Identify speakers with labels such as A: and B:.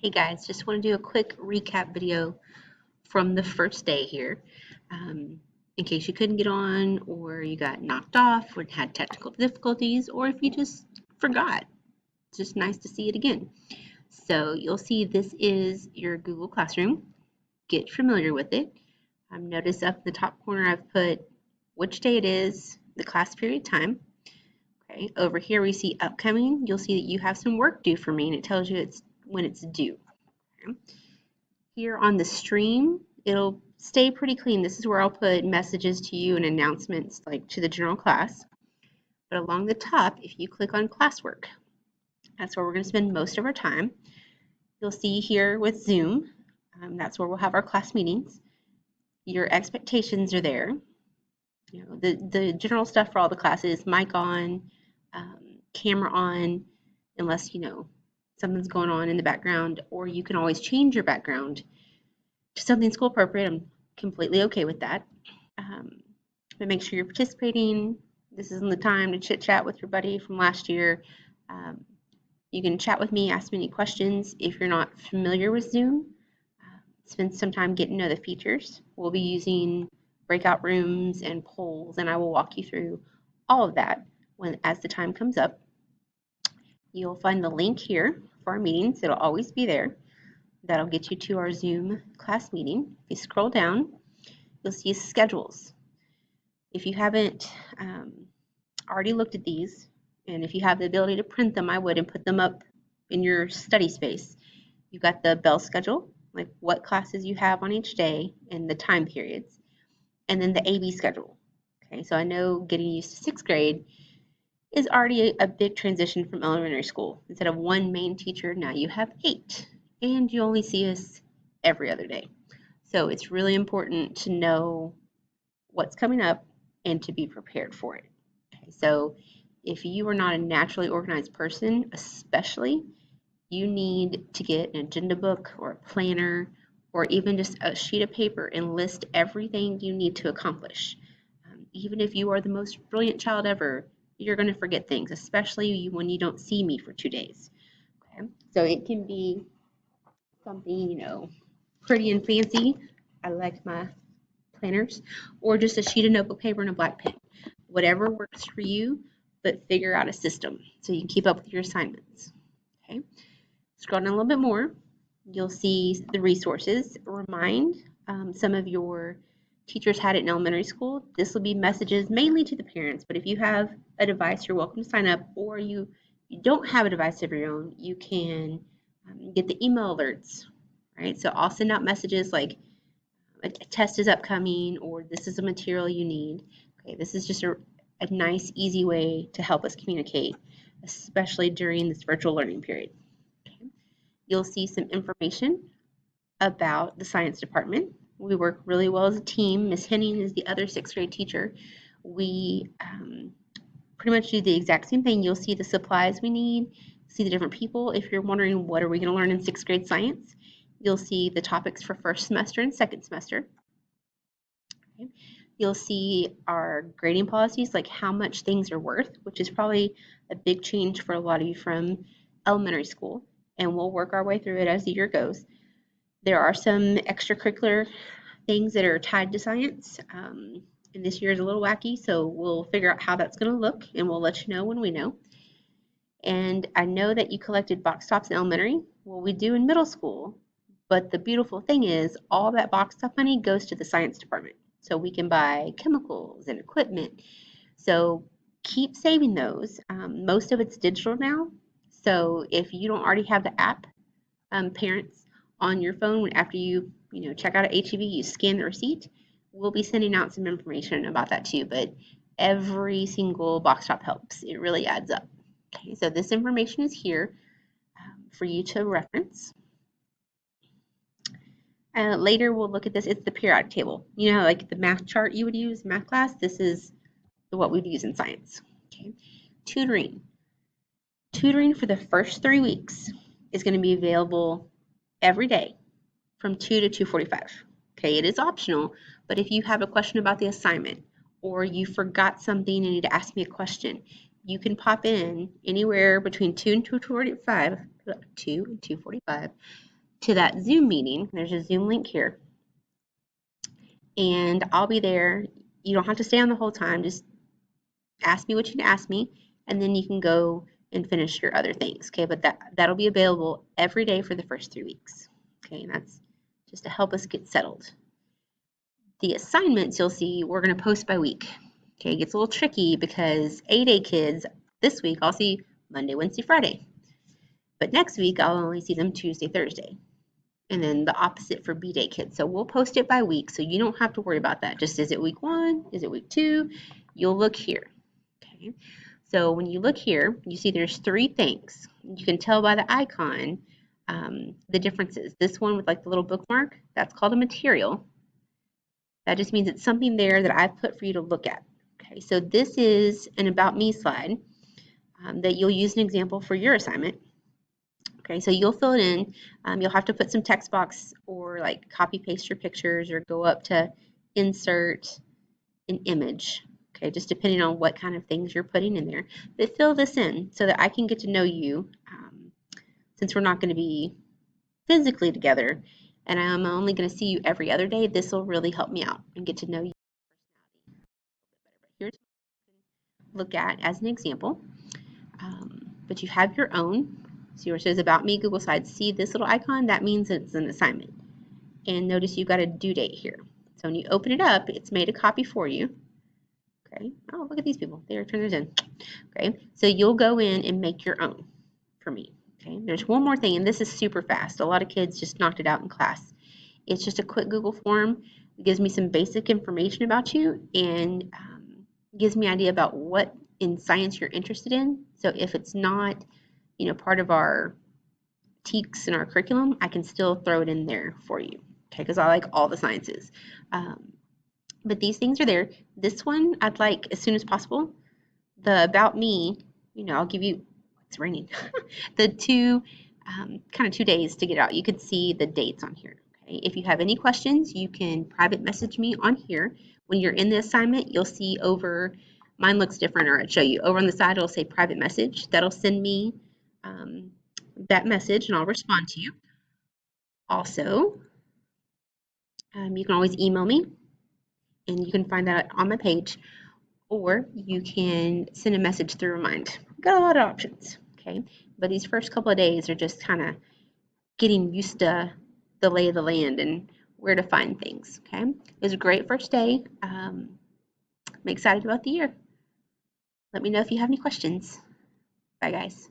A: Hey guys, just want to do a quick recap video from the first day here. In case you couldn't get on, or you got knocked off, or had technical difficulties, or if you just forgot. It's just nice to see it again. So you'll see this is your Google Classroom. Get familiar with it. Notice up in the top corner I've put which day it is, the class period time. Okay, over here we see upcoming. You'll see that you have some work due for me, and it tells you when it's due. Okay. Here on the stream, it'll stay pretty clean. This is where I'll put messages to you and announcements like to the general class. But along the top, if you click on classwork, that's where we're going to spend most of our time. You'll see here with Zoom, that's where we'll have our class meetings. Your expectations are there. You know, the general stuff for all the classes, mic on, camera on, unless, something's going on in the background, or you can always change your background to something school appropriate. I'm completely okay with that. But make sure you're participating. This isn't the time to chit chat with your buddy from last year. You can chat with me, ask me any questions. If you're not familiar with Zoom, spend some time getting to know the features. We'll be using breakout rooms and polls, and I will walk you through all of that as the time comes up. You'll find the link here for our meetings. It'll always be there. That'll get you to our Zoom class meeting. If you scroll down, you'll see schedules. If you haven't already looked at these, and if you have the ability to print them, I would, and put them up in your study space. You've got the bell schedule, like what classes you have on each day and the time periods, and then the AB schedule. Okay, so I know getting used to 6th grade is already a big transition from elementary school. Instead of one main teacher, now you have 8, and you only see us every other day. So it's really important to know what's coming up and to be prepared for it. Okay, so if you are not a naturally organized person, especially, you need to get an agenda book or a planner or even just a sheet of paper and list everything you need to accomplish. Even if you are the most brilliant child ever, you're going to forget things, especially when you don't see me for 2 days. Okay? So it can be something, pretty and fancy. I like my planners, or just a sheet of notebook paper and a black pen. Whatever works for you, but figure out a system so you can keep up with your assignments. Okay. Scroll down a little bit more. You'll see the resources. Remind some of your teachers had it in elementary school. This will be messages mainly to the parents, but if you have a device, you're welcome to sign up, or you don't have a device of your own, you can get the email alerts, right? So I'll send out messages like a test is upcoming, or this is a material you need. Okay, this is just a nice, easy way to help us communicate, especially during this virtual learning period. Okay. You'll see some information about the science department. We work really well as a team. Miss Henning is the other 6th grade teacher. We pretty much do the exact same thing. You'll see the supplies we need, see the different people. If you're wondering what are we going to learn in 6th grade science, you'll see the topics for 1st semester and 2nd semester. Okay. You'll see our grading policies, like how much things are worth, which is probably a big change for a lot of you from elementary school, and we'll work our way through it as the year goes. There are some extracurricular things that are tied to science, and this year is a little wacky, so we'll figure out how that's going to look, and we'll let you know when we know. And I know that you collected box tops in elementary. Well, we do in middle school, but the beautiful thing is all that box top money goes to the science department. So we can buy chemicals and equipment. So keep saving those. Most of it's digital now. So if you don't already have the app, parents, on your phone, after you check out at HEB, you scan the receipt. We'll be sending out some information about that too. But every single box top helps. It really adds up. Okay, so this information is here for you to reference. Later we'll look at this. It's the periodic table. Like the math chart you would use in math class, this is what we'd use in science. Okay. Tutoring. Tutoring for the first 3 weeks is going to be available every day from 2 to 2:45. Okay, it is optional, but if you have a question about the assignment or you forgot something and need to ask me a question, you can pop in anywhere between 2 and 2:45, to that Zoom meeting. There's a Zoom link here, and I'll be there. You don't have to stay on the whole time. Just ask me what you can ask me, and then you can go and finish your other things. Okay, but that'll be available every day for the first 3 weeks. Okay, and that's just to help us get settled. The assignments you'll see we're going to post by week. Okay, it gets a little tricky because A-Day kids this week I'll see Monday, Wednesday, Friday. But next week I'll only see them Tuesday, Thursday. And then the opposite for B-Day kids. So we'll post it by week so you don't have to worry about that. Just is it week 1? Is it week 2? You'll look here. Okay. So when you look here, you see there's 3 things. You can tell by the icon the differences. This one with like the little bookmark, that's called a material. That just means it's something there that I've put for you to look at. Okay, so this is an About Me slide that you'll use an example for your assignment. Okay, so you'll fill it in. You'll have to put some text box or like copy paste your pictures or go up to insert an image. Okay, just depending on what kind of things you're putting in there. But fill this in so that I can get to know you since we're not going to be physically together and I'm only going to see you every other day. This will really help me out and get to know you. Here's what you can look at as an example. But you have your own. See where it says About Me Google Slides. See this little icon? That means it's an assignment. And notice you've got a due date here. So when you open it up, it's made a copy for you. Okay. Oh, look at these people. They're turning theirs in. Okay. So you'll go in and make your own for me. Okay. There's one more thing, and this is super fast. A lot of kids just knocked it out in class. It's just a quick Google form. It gives me some basic information about you and gives me an idea about what in science you're interested in. So if it's not, part of our TEKS in our curriculum, I can still throw it in there for you. Okay, because I like all the sciences. But these things are there. This one I'd like as soon as possible. The About Me, I'll give you, it's raining, the 2 days to get out. You could see the dates on here. Okay, if you have any questions, you can private message me on here. When you're in the assignment, you'll see over, mine looks different, or I'd show you. Over on the side, it'll say private message. That'll send me that message and I'll respond to you. Also, you can always email me and you can find that on my page, or you can send a message through Remind. We've got a lot of options, okay? But these first couple of days are just kind of getting used to the lay of the land and where to find things, okay? It was a great first day. I'm excited about the year. Let me know if you have any questions. Bye, guys.